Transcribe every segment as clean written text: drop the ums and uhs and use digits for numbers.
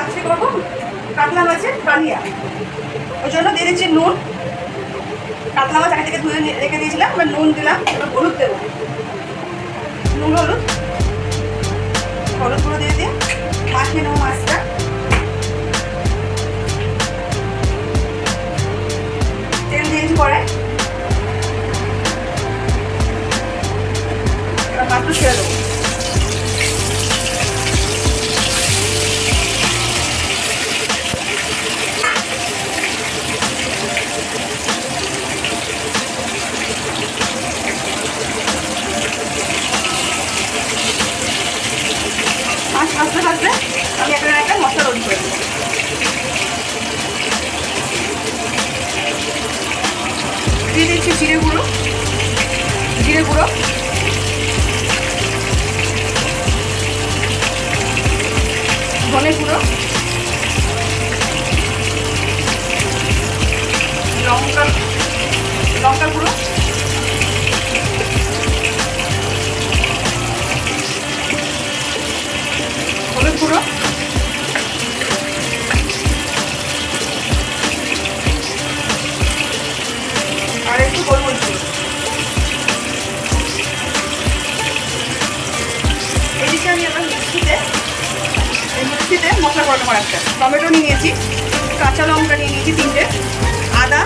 আজকে করবো কাতলা মাছের কালিয়া। ওই জন্য দিয়ে দিচ্ছি নুন। কাতলা মাছ আগে থেকে ধুয়ে রেখে দিয়েছিলাম, এবার নুন দিলাম। এবার হলুদ দেবো, নুন হলুদ গুঁড়ো দিয়ে মাখিয়ে নেবো মাছটা। তেল দিয়েছি কড়াই, এবার মাছটা ছেড়ে দেবো। মাছ ভাজতে ভাজতে আমি একটা মশলা তৈরি করে দেবো। দিয়ে দিচ্ছি জিরে গুঁড়ো, ধনে গুঁড়ো, লঙ্কা গুঁড়ো, হলুদ গুঁড়ো, আর একটু গোলমরিচ গুঁড়ো। এদিকে আমি আবার মিক্সিতে মশলা করে নেবো। একটা টমেটো নিয়েছি, কাঁচা লঙ্কা নিয়ে নিয়েছি 3টে, আদা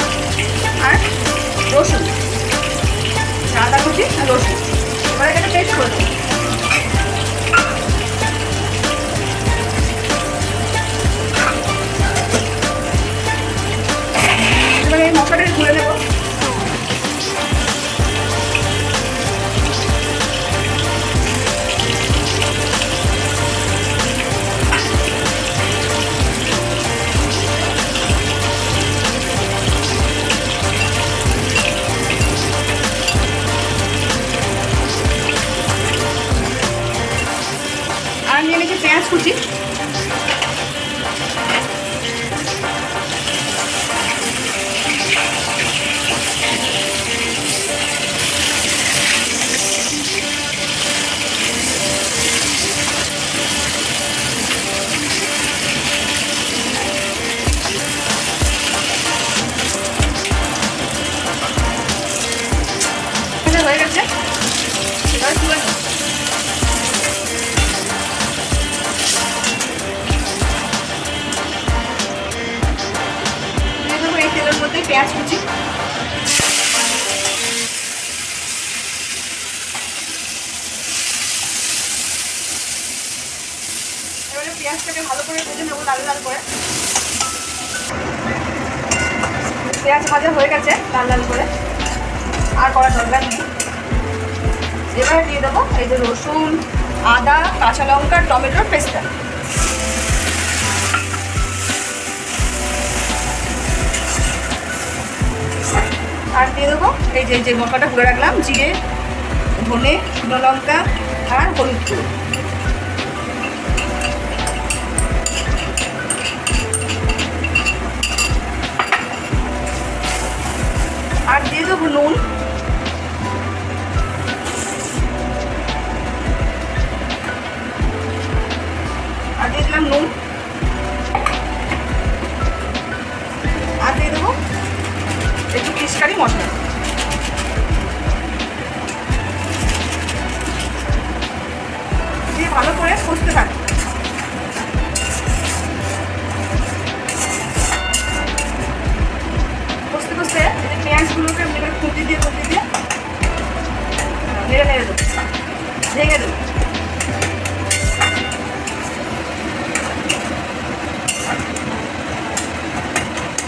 আর রসুন, আদা কুচি আর রসুন। এবার একটা পেস্ট করে দেবো। এবার এই মশলাটাকে ধুয়ে নেবো। আর নিয়ে নিয়েছি পেঁয়াজ কুচি, হয়ে গেছে। এবার তুলে নেব। এই তেলের মধ্যে পেঁয়াজ কুচি, এবারে পেঁয়াজটাকে ভালো করে ভেজে নেবো, লাল লাল করে। পেঁয়াজ ভাজা হয়ে গেছে লাল লাল করে, আর করার দরকার নেই। এবারে দিয়ে দেবো এই যে রসুন, আদা, কাঁচা লঙ্কা, টমেটোর পেস্টটা। আর দিয়ে দেবো এই যে মশলাটা গুঁড়ো রাখলাম, জিরে, ধনে, শুকনো লঙ্কা আর হলুদ গুঁড়ো। আর দিয়ে দেবো নুন, আর দিয়ে দিলাম নুন, আর দিয়ে দেবো একটু ফিশকারি মশলা। দিয়ে ভালো করে কষতে থাকবে। কষতে কষতে পেঁয়াজগুলোকে খুঁটি দিয়ে নেড়ে দেবো, ভেঙে দেবো।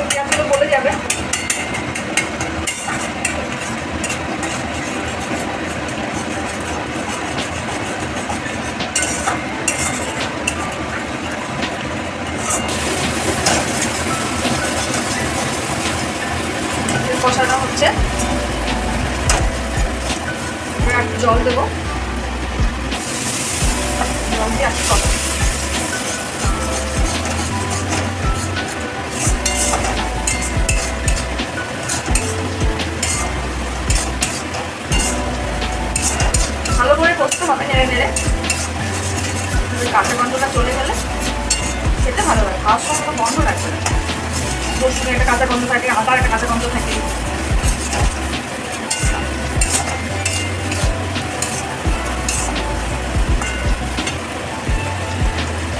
পেঁয়াজগুলো গলে যাবে। কষানো হচ্ছে, একটু জল দেবো, জল দিয়ে একটু কষাবো। ভালো করে কষতে হবে, নেড়ে নেড়ে। কাঁচা গন্ধটা চলে গেলে খেতে ভালো খাওয়ার সময় কোনো গন্ধ লাগবে না। রসুনের একটা কাঁচা গন্ধ থাকে, আদার একটা কাঁচা গন্ধ থাকে।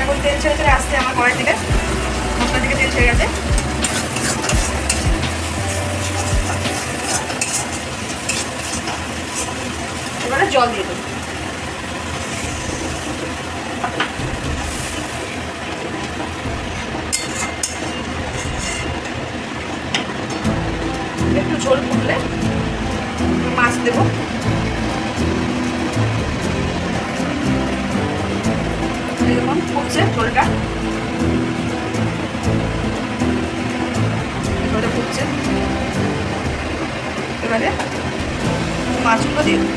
এখন তেল ছেড়ে ছেড়ে আসছে আমার কড়াই থেকে, মশলা থেকে তেল ছেড়ে গেছে। এবারে জল দিয়ে দেবো। একটু ঝোল ফুটলে মাছ দেবো। এরকম ফুটছে ঝোলটা, ঝোলটা ফুটছে। এবারে মাছগুলো দিয়ে দেবো।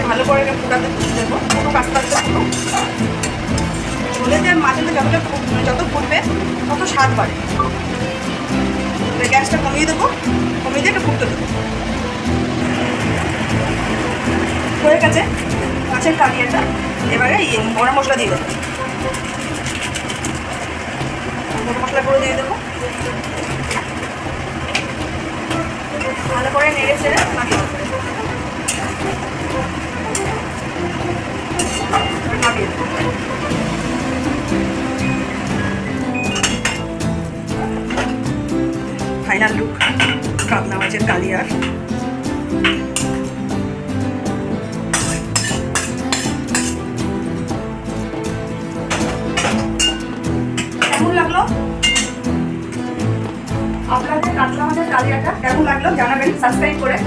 ভালো করে ফুটাতে দেবো, পুরো আস্তে আস্তে ফুটো। ঝোলেতে মাছেতে যত ফুটবে তত স্বাদ বাড়ে। গ্যাসটা কমিয়ে দেবো, কমিয়ে দিয়ে একটু ফুটতে দেবো। হয়ে গেছে মাছের কালিয়াটা। এবারে গরম মশলা দিয়ে দেবো, গরম মশলা করে দিয়ে দেবো। ভালো করে নেড়ে ছেড়ে নামিয়ে দেবো। ফাইনাল লুক কাতলা মাছের কালিয়ার। কেমন লাগলো আপনাদের কাতলা মাছের কালিয়াটা? কেমন লাগলো জানাবেন সাবস্ক্রাইব করে,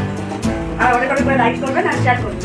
আর অনেক অনেক করে লাইক করবেন আর শেয়ার করবেন।